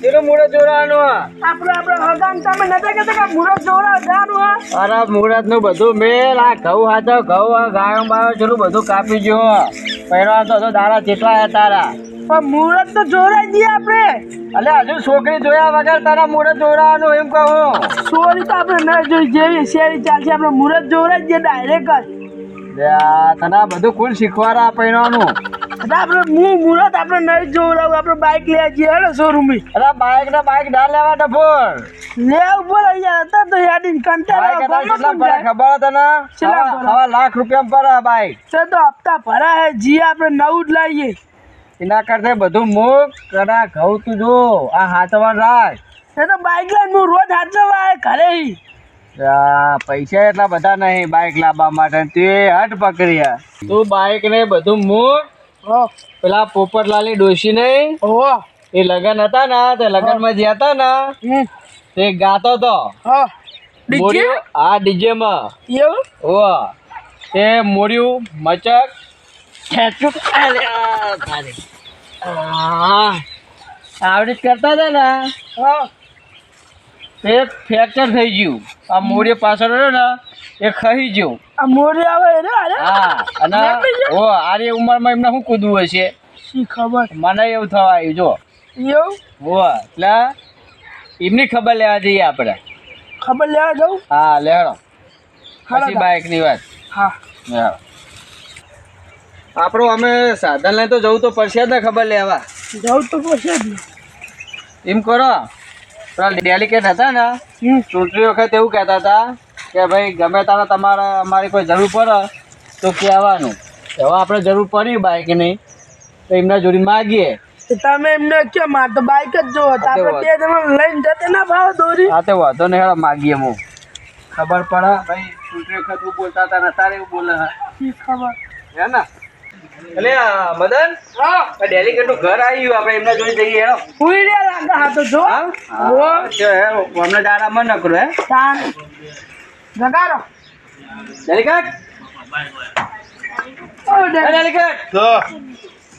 એનું મુહૂર્ત જોડાવાનું આપણે હગામ તમે નતા કહેતા કે મુહૂર્ત જોડા જવાનું અરે મુહૂર્ત નું બધું મેલ આ ઘઉં હાથો ઘઉં ગાયો બાયો ચેલું બધું કાપી ગયો પહેરવા તો દાડા જેટલા હે તારા પણ મુહૂર્ત તો જોડાઈ દઈએ આપણે અલે હજુ છોકરી જોયા વગર તારા મુહૂર્ત જોડાવાનું એમ કહું સોરી તો આપણે ન જોઈ જેવી શેરી ચાલશે આપણે મુહૂર્ત જોડાઈ દઈએ ડાયરેક્ટ જ તને આ બધું કોણ શીખવાડા પહેરવાનું આપણે મુહૂર્ત આપણે નહીં જોડાવું આપણે બાઇક લેવા જઈએ ને શોરૂમ અરે બાઇક ના ના લેવા ડફોર લેવું પડે યાર હતા તો યાદી કંટાળો કેટલા પડે ખબર તને સવા લાખ રૂપિયા પડે બાઇક તો હપ્તા ભરા હે જી આપણે નવું જ લાવીએ એના કરતા બધું મૂક કડા ઘઉં તું જો આ હાથમાં રાખ એ તો બાઇક લઈને હું રોજ હાથમાં આવે ઘરે પૈસા એટલા બધા નહીં બાઇક લાવવા માટે તે હટ પકડ્યા તું બાઇક ને બધું મૂક પેલા પોપટલાલની ડોશી નહીં એ લગન હતા ને તે લગન માં જ્યાં હતા ને તે ગાતો તો ડીજે માં તે મોર્યું મચક ખેંચું આવડી કરતા હતા ને તે ફ્રેક્ચર થઈ ગયું આ મોઢે પાછળ રહ્યો ને એ ખાઈ ગયું આ મોઢે આવે હા અને આરી ઉંમરમાં એમને શું કૂદવું હશે શી ખબર મને એવું થવા આવ્યું જો એટલે એમની ખબર લેવા જઈએ આપણે ખબર લેવા જાઉં હા લેવડો પછી બાઇક ની વાત હા આપણું અમે સાધન લઈને તો જવું તો પડશે જ ને ખબર લેવા જવું તો પડશે જ એમ કરો પેલા ડેલિકેટ હતા ને ચૂંટણી વખત એવું કહેતા હતા કે ભાઈ ગમે તારે તમારે અમારી કોઈ જરૂર પડે તો કહેવાનું હવે આપણે જરૂર પડી બાઇકની તો એમના જોડે માગીએ તમે એમને કે માર તો બાઇક જ જો આપણે બે જણા લઈને જતે ના ભાવ દોરી હા તો વાંધો નહીં હેડો માગીએ હું ખબર પડે ભાઈ ચૂંટણી વખત એવું બોલતા હતા ને તારે એવું બોલે ખબર હે ને એટલે મદન ડેલિકેટ નું ઘર આવ્યું આપણે એમના જોડે જઈએ હેડો ફૂઈ રે લાગે હા તો જો હમણાં દાડામાં ન કરો હે જગાડો ડેલિકેટ ડેલિકેટ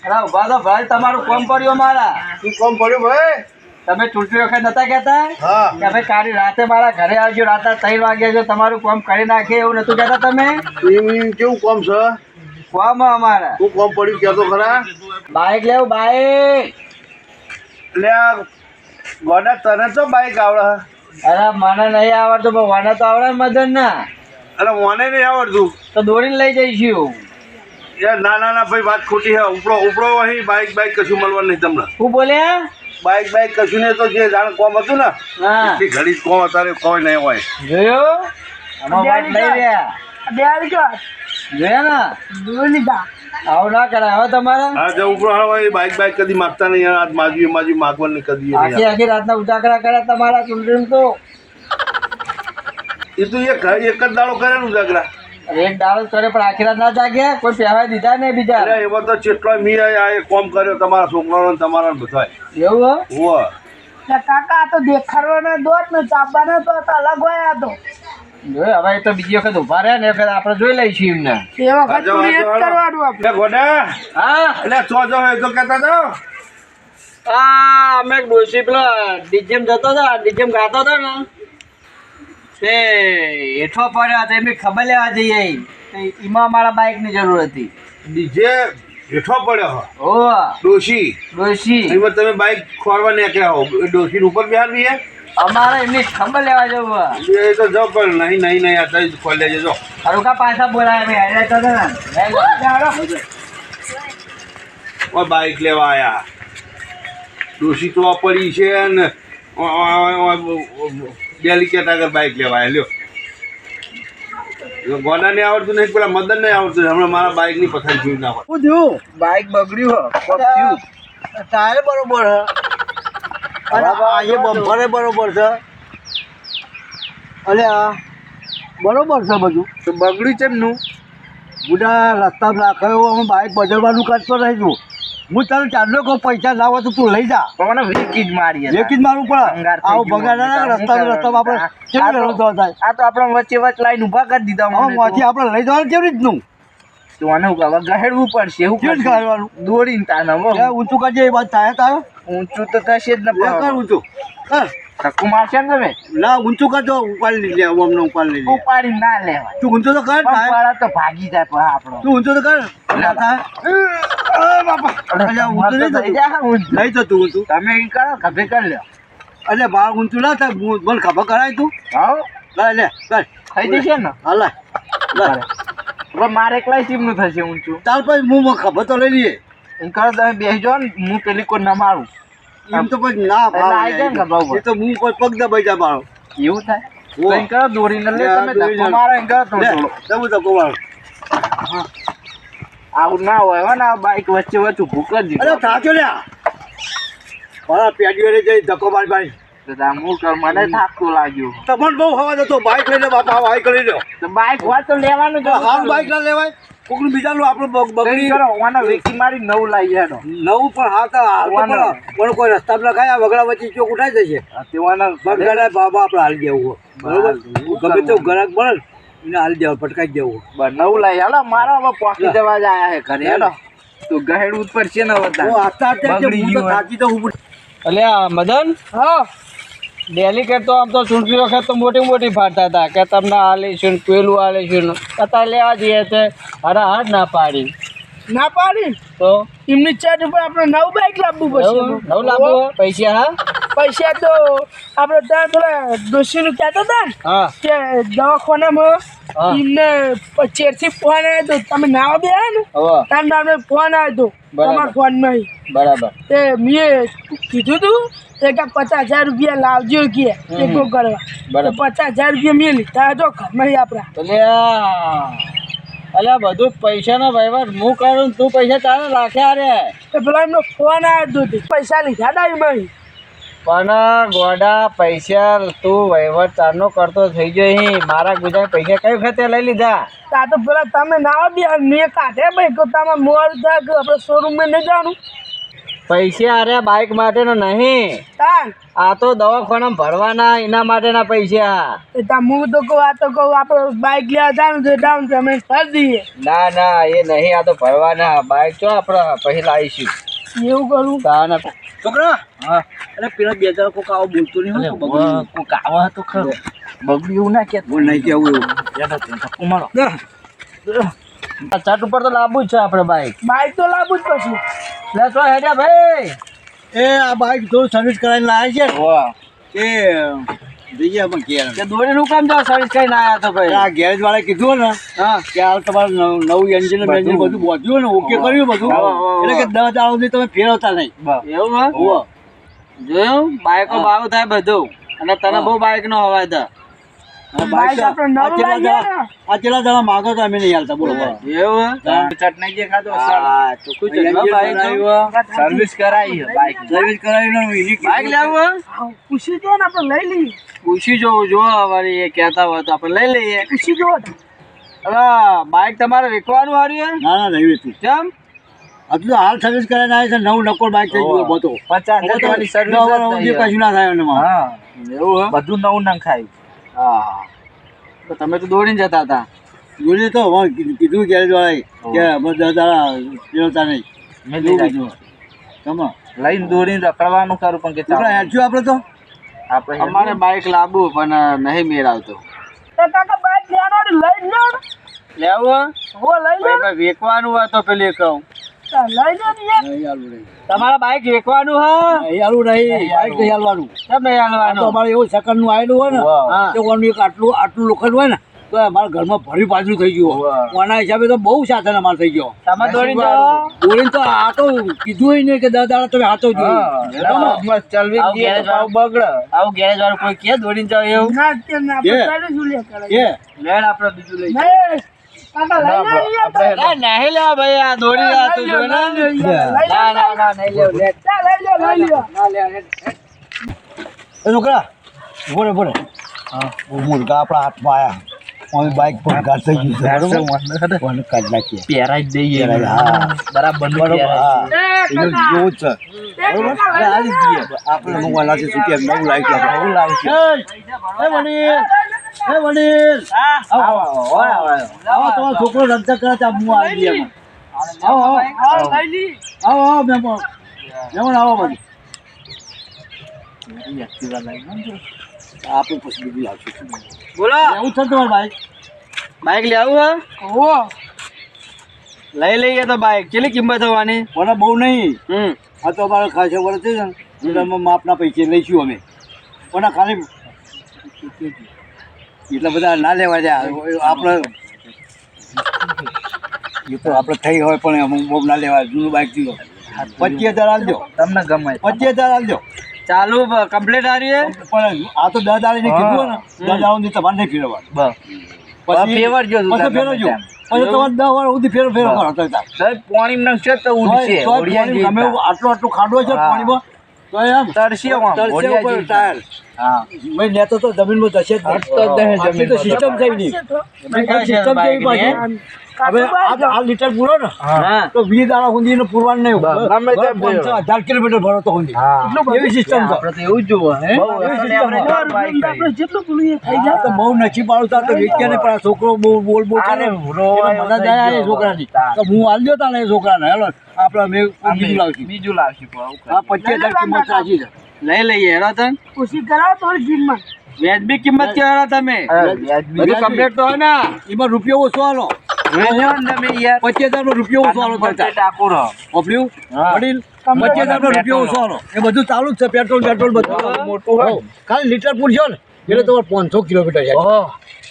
અરે ઉભા તો ભાઈ તમારું કોમ પડ્યું મારા શું કામ પડ્યું ભાઈ તમે ચૂંટણી વખત નતા કહેતા કે ભાઈ કાલી રાતે મારા ઘરે આવજો રાતે 3 વાગે જો તમારું કામ કરી નાખે એવું નતું કહેતા તમે કેવું કામ છે કોમ અમારા શું કામ પડ્યું કહેતો ખરા બાઇક લેવું બાઇક એટલે આ ગોડા તને તો બાઈક આવડે અરે મને નહીં આવડતું પણ મને તો આવડે મદન ના અરે મને નહીં આવડતું તો દોડીને લઈ જઈશું યાર ના ના ના ભાઈ વાત ખોટી છે ઉપડો અહીં બાઈક કશું મળવાનું નહીં તમને શું બોલ્યા બાઈક કશું નહીં તો જે જાણ કોમ હતું ને એટલી ઘડી કોમ અત્યારે કોઈ નહીં હોય જોયો આમાં વાત લઈ રહ્યા જોયા ને જોઈ લીધા આવું ના કરાય હવે તમારે હા જો ઉપડો હોય બાઈક કદી માગતા નહીં યાર આજ માજી માગવાનું નહીં કદી આખી આખી રાતના ઉજાગરા કર્યા તમારા ચૂંટણી તો એ તો એક જ દાડો કરે ને ઉજાગરા એક દાડો કરે પણ આખી રાત ના જાગ્યા કોઈ પહેવાય દીધા નહીં બીજા અરે એમાં તો કેટલો મી આ કોમ કર્યો તમારા છોકરાનો તમારા બધા એવું હો કાકા તો દેખાડવાના દોત ને ચાપવાના તો અલગ હોય આ તો જોઈ હવે તો બીજી વખત ઉભા રહ્યા ને વખત આપણે જોઈ લઈશું એમને એ વખત પૂરી એક કરવાનું આપણે ગોડા હા એટલે ચો હોય તો કહેતા તો અમે એક ડોસી પેલો ડીજેમ જતો હતો ડીજેમ ગાતો હતો ને તે હેઠો પડ્યો તો એમની ખબર લેવા જઈએ એમાં મારા બાઇકની જરૂર હતી ડીજે હેઠો પડ્યો ઓ ડોશી એમાં તમે બાઈક ખોરવા નીકળ્યા હો ડોશી ઉપર બેહારવી હે અમારે એમની ખબર લેવા જવું એ તો જો પણ નહીં આ તો ખોલી લેજો જો અરુકા પાછા બોલાય મેં હેડે તો ને બાઈક લેવા આયા ડોશી તો પડી છે ને ડેલિકેટ આગળ બાઈક લેવા આવ્યા લ્યો ગોડાને આવડતું નહીં પેલા મદન નહીં આવડતું હમણાં મારા બાઈકની પથારી જોઈ ના હોય શું થયું બાઈક બગડ્યું ટાયર બરોબર છે અને આજે બમ્પરે બરોબર છે અને આ બરોબર છે બધું તો બગડ્યું છે એમનું ગુડા રસ્તા રાખ્યો અમે બાઇક બદલવાનું કરતો રહીશું હું તને ચાલો કહું પૈસા લાવો તો તું લઈ જા પણ મને વેકી જ મારી વેકી જ મારવું પડે આવું બગાડ રસ્તામાં આપણે કેવી રસ્તો થાય આ તો આપણે વચ્ચે લાઈન ઊભા કરી દીધા માંથી આપણે લઈ જવાનું કેવી રીતનું તો આને ગહેડવું પડશે એવું કેવું ગાળવાનું દોડીને તાના ઊંચું કરજે એ વાત થાય તારે ઊંચું તો થશે જ ને લે કર ઊંચું કર ધક્કુ મારશે ને તમે લા ઊંચું કરજો ઉપાડી લે અમને ઉપાડી લે ઉપાડી ના લેવાય તું ઊંચું તો કર પણ પાડા તો ભાગી જાય પણ આપણો તું ઊંચું તો કર ના થાય બાપા અલ્યા ઊંચું નહીં થઈ થતું જાય ઊંચું. નહીં થતું ઊંચું તમે ઈ કરો ખભે કરી લ્યો એટલે બાર ઊંચું ના થાય બોલ ખબર કરાય તું હાઉ લે લે કર થઈ જશે ને હા લે હવે મારે એકલા સીમનું થશે ઊંચું ચાલ પછી હું ખબર તો લઈ લઈએ એમ કરો તમે બેસજો ને હું પેલી કોઈ ના મારું એમ તો પછી ના એટલે આઈ જાય ને ખબર ભાવ એ તો હું કોઈ પગ દબાઈ જાય મારો એવું થાય ઓ. તો એમ કરો દોરીને લે લે, તમે દોરીને ધક્કો લે. મારો એમ કરો થોડો લે થોડો. જવું તો કોવાળ આવું ના હોય હો ને આ બાઈક વચ્ચે વચ્ચે ભૂક જ અરે દીધો થાક્યો લ્યા મારા પેડીઓ જઈ ધક્કો મારી મારી હું કર મને થાકતું લાગ્યું તમને બહુ હવા જતો બાઈક લઈ લે બાપા બાઈક લઈ લો તો બાઈક હોય તો લેવાનું જ હાલ બાઈક ના લેવાય કોકનું બીજાનું આપણું બગડી કરો ઓના વેકી મારી નવું લાવી હેડો નવું પણ હા તો હાલ તો વાના. પણ કોઈ રસ્તા પર લખાય વગડા વચ્ચે ચોક ઉઠાઈ જશે તેવાના બગડા બાબા આપણે હાલ દેવું બરોબર ગમે તો ગ્રાહક મળે ને એને હાલ દેવું પટકાઈ દેવું નવું લાવી હેડો મારા હવે પહોંચી જવા જ આયા હે ઘરે હેડો તું ગહેડું ઉપર છે ને હું આસ્તા આસ્તા બગડી હું તો ગયું હોય. થાકી તો હું અલ્યા મદન હા ડેલિકેટ તો આમ તો ચૂંટણી વખત તો મોટી મોટી ફાડતા હતા કે તમને આ લઈશું ને પેલું આ લઈશું ને અત્યારે લેવા જઈએ છે હરાહટ ના પાડી ના પાડી તો એમની ચાર્જ ઉપર આપણે નવું બાઈક લાવવું પડશે નવ લાવો પૈસા હા પૈસા તો આપણે ત્યાં થોડા ડોશીનું કહેતા હતા ને હા કે દવાખાનામાં હા. એમને ચેરથી ફોન આવ્યો હતો તમે નાવા બે ને હવે તાર નામે ફોન આવ્યો હતો બરાબર. તમારા ફોનમાં બરાબર તે મેં કીધું તું કે 50,000 રૂપિયા લાવજો કે ટેકો કરવા બરાબર. 50,000 રૂપિયા મેં લીધા તો ઘરમાં આપણા અલ્યા બધું પૈસાનો વહીવટ હું કરું ને તું પૈસા તારે રાખ્યા રે તો પેલા એમનો ફોન આવ્યો હતો પૈસા લીધા હતા એમાં પણ ગોડા પૈસા તું વહીવટ તારનો કરતો થઈ ગયો અહીં મારા ગુજરાત પૈસા કઈ વખતે લઈ લીધા તા તો પેલા તમે નાવા બે મેં કાઢે ભાઈ તો તમે મોડ થાય કે આપણે શોરૂમમાં નહીં જવાનું પૈસા અરે બાઇક માટેનો નહીં તાન આ તો દવાખાનામાં ભરવાના એના માટેના પૈસા એ તા હું તો કહું આ તો કહું આપણે બાઇક લેવા જવાનું છે ડાઉન પેમેન્ટ કરી દઈએ ના ના એ નહીં આ તો ભરવાના બાઇક તો આપણે પછી લાવીશું એવું કરું તાના છોકરા હા અરે પેલા 2000 કોક આવો બોલતો નહીં હો કોક આવો હતો ખરો બગડ્યું એવું ના કે બોલ નહીં કેવું એવું મારો ચાટ ઉપર તો લાવવું જ છે આપણે બાઇક બાઇક તો લાવવું જ પછી લે તો હેડ્યા ભાઈ એ આ બાઈક થોડું સર્વિસ કરાવીને લાવ્યા છે વાહ એ જઈએ પણ ઘેર કે દોરીનું કામ જાવ સર્વિસ કરીને આવ્યા તો ભાઈ આ ગેરેજ વાળા કીધું ને હા કે હાલ તમારે નવું એન્જિન બેન્જિન બધું બોધ્યું ને ઓકે કર્યું બધું એટલે કે 10 દાડા સુધી તમે ફેરવતા નહીં એવું હા હોવે. જોયું બાઈકો ભાવ થાય બધું અને તને બહુ બાઈક નો હવાય તો આ બાઈક આપણે આ નવું છેલ્લા લાવીએ ને દાડા- આ છેલ્લા દાડા માગો તો અમે નહીં હાલતા બોલો બોલો. એવું ચટણી જે ખાધો સર્વિસ કરાવી બાઈક સર્વિસ કરાવીને એની બાઈક લેવું પૂછી જો ને આપણે લઈ લઈએ પૂછી જોવું જો વળી એ કહેતા હોય તો આપણે લઈ લઈએ પૂછી જો હવે બાઈક તમારે વેચવાનું હાર્યું ના ના નહીં વેચું કેમ હજુ તો હાલ સર્વિસ કરાવીને આવે છે નવું નકોર બાઈક થઈ ગયું બધો 50,000 વાળી સર્વિસ કશું ના થાય એમાં. હા એવું બધું નવું ના ખાયું હા તો તમે તો દોડીને જતા હતા જોઈને તો હવે કીધું ગેરેજ વાળાએ કે અમે 10 દાડા ફેરવતા નહીં મેં એવું લીધા. કીધું તમે લઈને દોડીને રખડવાનું કરું પણ કે છોકરા હેઠું આપણે તો આપણે અમારે બાઈક લાવવું પણ નહીં મેળ આવતો તો કાકા બાઈક લેવાનો લઈ લો ને લેવું હો લઈ લો ને. વેચવાનું હોય તો પેલી કહું તા લઈ લો ને યાર. નહીં હાલવું નહીં. તમારા બાઈક વેચવાનું હા નહીં હાલવું નહીં બાઈક નહીં હાલવાનું કેમ નહીં આ તો હાલવાનું અમારે એવું સેકન્ડનું આવેલું હોય ને હા. તો કોનું એક આટલું લોખંડ હોય ને તો અમારા ઘરમાં ભરી પાછું થઈ ગયું વાહ. કોના હિસાબે તો બહુ સાધન અમારે થઈ ગયો તમે દોડીને જાઓ બોલીને તો આ તો કીધું નહીં કે 10 દાડા તમે હાથો જોઈએ ગેરેજ વાળું બગડે આવું ગેરેજ વાળું કોઈ કે દોડીને જાવ એવું ના તે ના એ. આપણે સાઈડ જ ઉલ્યા કરે. એ લેણ આપણે બીજું લઈ નહીં કાકા લઈ લો ને યાર. નહીં લેવા ભાઈ આ દોડી રહ્યા તું જોઈ ને લઈ લો, ના ના ના નહીં લેવું લે તા લઈ લો. એ છોકરા બોલે બોલે હા મુર્ગા આપણા હાથમાં આયા અમે બાઈક પર ઘાટ થઈ ગયું છે બરોબર કોને કાઢ નાખીએ પહેરાઈ જ દઈએ હા બરાબર બરોબર હા એ એનો કાકા, જેવો જ છે એ બરોબર કાકા હવે લઈ હાલી લો. જઈએ આપણે મંગવાના છે શું કેમ નવું લાવી છે નવું લાવી છે એ વડીલ એ વડીલ આવો તમારો છોકરો રમતા કરે ત્યાં હું આવી ગયા આવો આવો હા, લઈ લી. આવો આવો મહેમાન મહેમાન આવો બધી આપણે પછી બીજું લાવશું. બોલો એવું છે તમારું બાઈક? બાઇક લઈ આવું હે ઓ લઈ લઈએ તો બાઇક કેટલી કિંમત થવાની? મને બહુ નહીં, હમ આ તો અમારે ખાસા વર્ષ છે ને એટલે અમે માપના પૈસે લઈશું અમે. પણ આ ખાલી એટલા બધા ના લેવા જાય આપણે. એ તો આપણે થઈ હોય પણ અમુક બહુ ના લેવા. જૂનું બાઇક દીધો 25,000 આપજો. તમને ગમે 25,000 આપજો. ચાલુ કમ્પ્લીટ આ રહી પણ આ તો 10 દાડે કીધું ને 10 દાડે તમારે નહીં ફેરવવાનું. પછી ફેરવજો પછી ફેરવજો. પછી તમારે 10 વાર સુધી ફેરો કરો તો ચાલે. પાણી નખશે તો ઉડશે તોય પાણી ગમે એવું આટલું ખાડો છે પાણીમાં તો એમ તરસે ઉપર ટાયર. ભાઈ નેતો તો જમીનમાં જશે જ નહીં. આટલી તો સિસ્ટમ થઈ નહીં. સિસ્ટમ કેવી પાછી હવે આ લીટર પૂરો ને તો 20 દાડા સુધી ને પૂરવાનું નહીં. 1000 કિલોમીટર ભરો તો સુધી એવી સિસ્ટમ છે. આપણે તો એવું જ જોવું હે આપણે જેટલું પેલું એ થઈ આ તો બહુ નસીબ વાળું તો વેચ્યા ને પણ આ છોકરો બહુ બોલ બોલ કરે. મને દયા આવી છોકરાની તો હું આલ્યો તા ને એ છોકરાને. હેલો આપણે મેં બીજું લાવશું. આ 25,000 કિંમત સાચી છે. લઈ લઈએ હેરો તન ખુશી કરાવો થોડી કિંમત વ્યાજબી કિંમત કેવા તમે બધું કમ્પ્લીટ તો હોય ને એમાં રૂપિયો ઓછો આલો. 25,000 નો રૂપિયો ઓછો આલો. ઓપડ્યું વડીલ 25,000 નો રૂપિયો ઓછો આલો. એ બધું ચાલુ જ છે. પેટ્રોલ બધું મોટું હોય. ખાલી લીટર પૂરજો ને એટલે તમારે 500 કિલોમીટર જાય.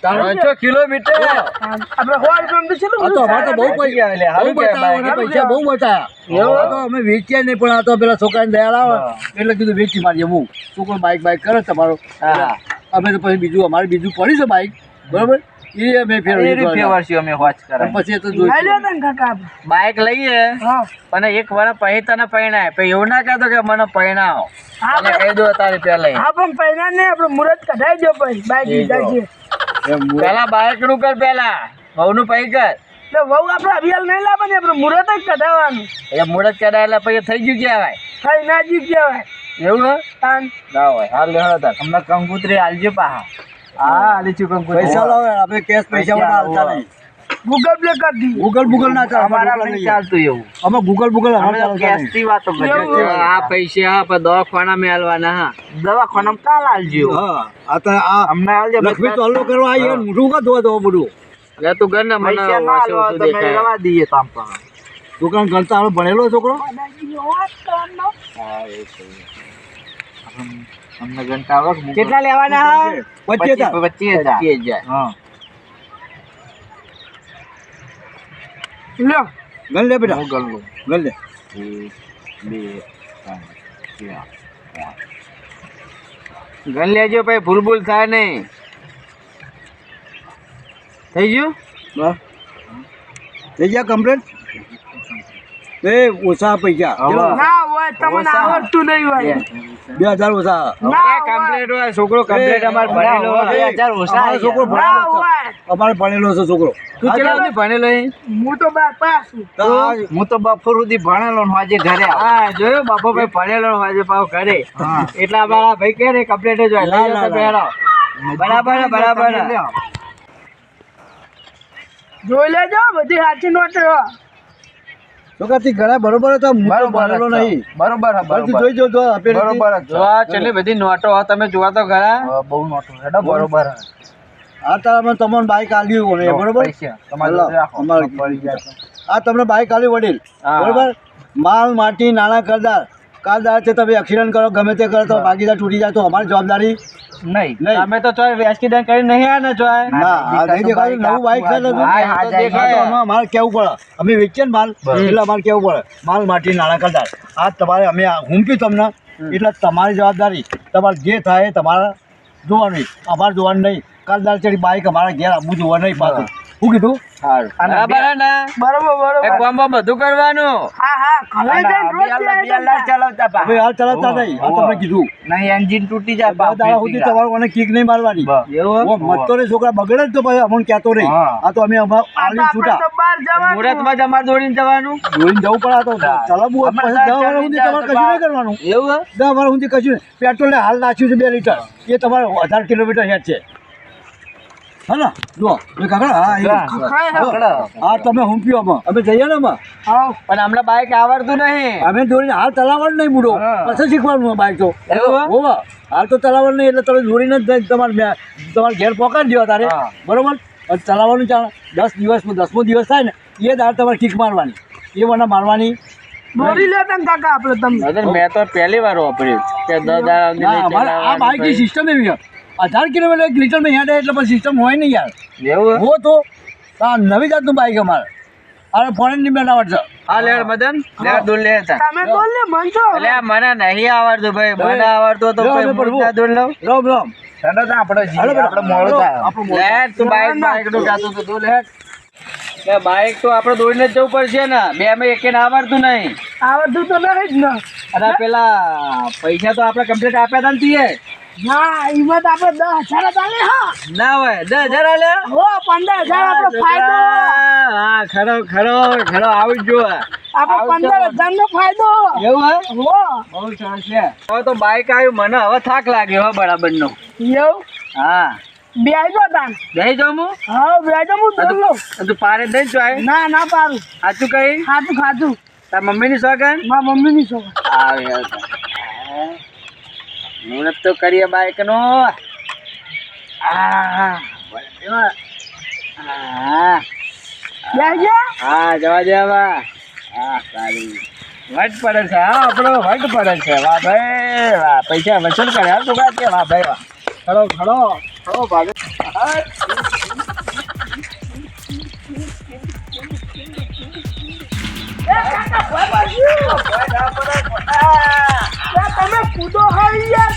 500 કિલોમીટર આપણે હોલ ગામ તો ચલો આ તો અમારે તો બહુ પૈસા બહુ બચાયા. આ તો અમે વેચ્યા નહીં પણ આ તો પેલા છોકરાને દયા આવે એટલે કીધું વેચી મારીએ. હું છોકરો બાઇક કરે તમારો. અમે તો પછી બીજું અમારે બીજું પડી છે બાઇક બરોબર એ અમે ફેરવશું અમે હોચ કરે પછી તો લઈ લો ને કાકા બાઇક લઈએ અને એક વાર પછી તને પૈણાય પછી એવું ના કહેતો કે મને પૈણાવો અને કહી દો તારે પેલા હા પણ પહેલા ને આપણે મુહૂર્ત કઢાઈ દો પછી બાઈક લીધા છે પેલા બાઇક નું કર પેલા બહુ નું પૈ કર એટલે વહુ આપણે અભિયાલ નહીં લાવવાની આપણે મુહૂર્ત જ કઢાવવાનું એટલે મુહૂર્ત કરાય એટલે પછી થઈ ગયું કહેવાય થઈ ના જીવ કહેવાય એવું હે તાન ના હોય હાલ લેવા હતા તમને કંકુતરી હાલજો પાહા હા હાલી છું કંકુતરી પૈસા લાવે આપણે કેશ પૈસા વાળા હાલતા નહીં. ગૂગલ પ્લે કરી દી ગૂગલ ના ચાલે. અમારા નહીં ચાલતું એવું અમે ગૂગલ અમે કેશ થી વાતો કરીએ આ પૈસા હા પણ દવાખાના માં હાલવાના હા દવાખાના કાલ હાલજો હા આ તો આ અમને હાલજો લક્ષ્મી તો હલ્લો કરવા આવી મોઢું કા ધોવા દો બધું. એટલે તું ઘર ને મને રવા દઈએ તો આમ દુકાન કરતા આપણે ભણેલો છોકરો અમને ઘંટા આવક કેટલા લેવાના હા 25,000 હા લ્યો ગણ લે બેટા હું ગણ લઉં ગણ લે 1 2 3 4 ગણ લેજો ભાઈ ભૂલ ભૂલ થાય નહીં થઈ ગયું બસ થઈ ગયા કમ્પ્લીટ. એ ઓછા પૈસા ના હોય તમને આવડતું નહીં હોય 2,000 ઓછા. ના કમ્પ્લીટ હોય છોકરો કમ્પ્લીટ અમારે ભણેલો હોય 2,000 ઓછા અમારો છોકરો ના ભણેલો છે. હોય અમારે ભણેલો છે છોકરો. તું કેટલા સુધી ભણેલો હે? હું તો બાર પાસ છું તો આ હું તો બપોર સુધી ભણેલો ને આજે ઘરે હા જોયું બાપો ભાઈ ભણેલો ને આજે પાછો ઘરે એટલા અમારા ભાઈ કે રે કમ્પ્લીટ જ હોય ના, ના, ના. બરાબર બરાબર જોઈ લેજો બધી સાચી નોટ છોકરાથી ઘણા બરોબર હતા. હું તો ભણેલો નહીં. બરોબર ફરીથી જોઈ જો તો આપેલી હતી. જો આ છેલ્લી બધી નોટો તમે જોવા તો ખરા બહુ નોટો હેડો બરોબર આ તારામાં તમને બાઈક આલ્યું ને બરોબર અમારે આ તમને બાઈક આલ્યું વડીલ બરોબર. માલ માટી નાના કારદાર છે. તમે એક્સિડન્ટ કરો ગમે તે કરો તો ભાગીદાર તૂટી જાય તો અમારી જવાબદારી નહીં નહીં. અમે તો ચોય એક્સિડન્ટ કરી નહીં આ ને ચોય ના આ નહીં દેખાય. નવું બાઈક છે ને હા, દેખાય. અમારે કેવું પડે. અમે વેચીએ ને માલ એટલે અમારે કેવું પડે માલ માટી નાના કારદાર આ તમારે અમે હુંપ્યું તમને એટલે તમારી જવાબદારી. તમારે જે થાય એ તમારે જોવાનું અમારે જોવાનું નહીં. કારદાર ચડી બાઈક અમારા ઘેર આપવું જોવા નહીં પાછું. શું કીધું બરાબર ને બરોબર એક કામ બધું કરવાનું હા હા ઘરે જઈને રોજ જાય હવે હાલ ચલાવતા નહીં. આ તમને કીધું નહીં એન્જિન તૂટી જાય 10 દાડા સુધી તમારે મને કિક નહીં મારવાની. મતતો રે છોકરા બગડે જ તો પછી અમને કહેતો નહીં. આ તો અમે આલી છૂટા બહાર જવાનું મુહૂર્તમાં જ અમારે દોડીને જવાનું જોઈને જવું પડે. આ તો ચલાવવું હોય પછી 10 વાર સુધી તમારે કશું નહીં કરવાનું. એવું 10 વાર સુધી કશું નહીં. પેટ્રોલ હાલ નાખ્યું છે 2 લીટર એ તમારે 1000 કિલોમીટર હેઠ છે. હા ને જુઓ એ કાકા હા હા તમે હું પીઓ અમે જઈએ ને અમે પણ હમણાં બાઈક આવડતું નહીં. અમે દોડીને હાલ તલાવવાનું નહીં મૂડો પછી શીખવાનું બાઈક તો એવું? હોવા હાલ તો તલાવવાનું નહીં એટલે તમે દોડીને જ તમારે ઘેર પકડી દો તારે હા. બરોબર અને ચલાવવાનું ચાલે 10 દિવસમાં 10મો દિવસ થાય ને એ દાળ તમારે કિક મારવાની એ મને મારવાની દોરી લેતા ને કાકા આપણે તમને નહીંતર મેં તો પહેલી વાર વાપર્યું કે દાદા ના અમારે આ બાઈકની સિસ્ટમ એવી છે 1000 કિલોમીટર 1 લીટરમાં હેડે એટલે પછી સિસ્ટમ હોય નહીં યાર એવું હો તો આ નવી જાતનું બાઈક અમારે અરે ફોરેનની બનાવટ છે હા લેડ મદન લેડ દૂર લે હતા. તમે બોલ ને મન છો એટલે આ મને નહીં આવડતું ભાઈ, મને આવડતું તો લો, ભાઈ અમે હું ના દૂર લઉં. રામ રામ હાલો મોડું થાય લેડ તું બાઈક નું કહેતો તો તું લેડ કે બાઈક તો આપણે દોડીને જ જવું પડશે ને, બે અમે એકે આવડતું નહીં. આવડતું તો નહીં જ ને અને પેલા પૈસા તો આપણે કમ્પ્લીટ આપ્યા હતા ને તીએ ના એમાં તો આપણે 10,000 ચાલે હા ના હોય 10,000 આલ્યા. હો 15,000 આપણો ફાયદો હા ખરો ખરો ખરો આવું જ જોવે. આપણો 15,000 નો ફાયદો એવું હે? હો બહુ સરસ છે. હવે તો બાઈક આવ્યું, મને હવે થાક લાગ્યો હો બરાબર નો. એવું હા બેજો તાન બેહી જાઉં હું? હા બેજો હું દોર લઉં તું પારે દઈ જાય ના ના પારું સાચું કઈ ખાતું ખાતું તાર મમ્મીની સોગન મારા મમ્મીની છો આવે મહેનત તો કરીએ બાઈક નો. હા બેજો હા જવા દે હવે. હા સારી વટ પડે છે. હા આપણો વટ પડે છે. વાહ ભાઈ વાહ, પૈસા વસૂલ કરે હા તું કે વાહ ભાઈ વાહ. ખડો ખડો ખડો ભાગે. તમે કૂદો હોય યાર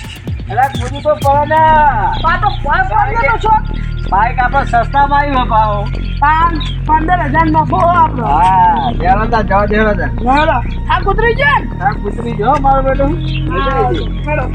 અરે કૂદું તો પડે ને. પાટો પડે તો છો બાઈક આપણે સસ્તામાં આવ્યું ભાવ. 15,000 નફો આપણો હા જવા તા જવા દેવા તા. હેલો આ કૂતરી છે આ કૂતરી જો મારું બેટું. હેલો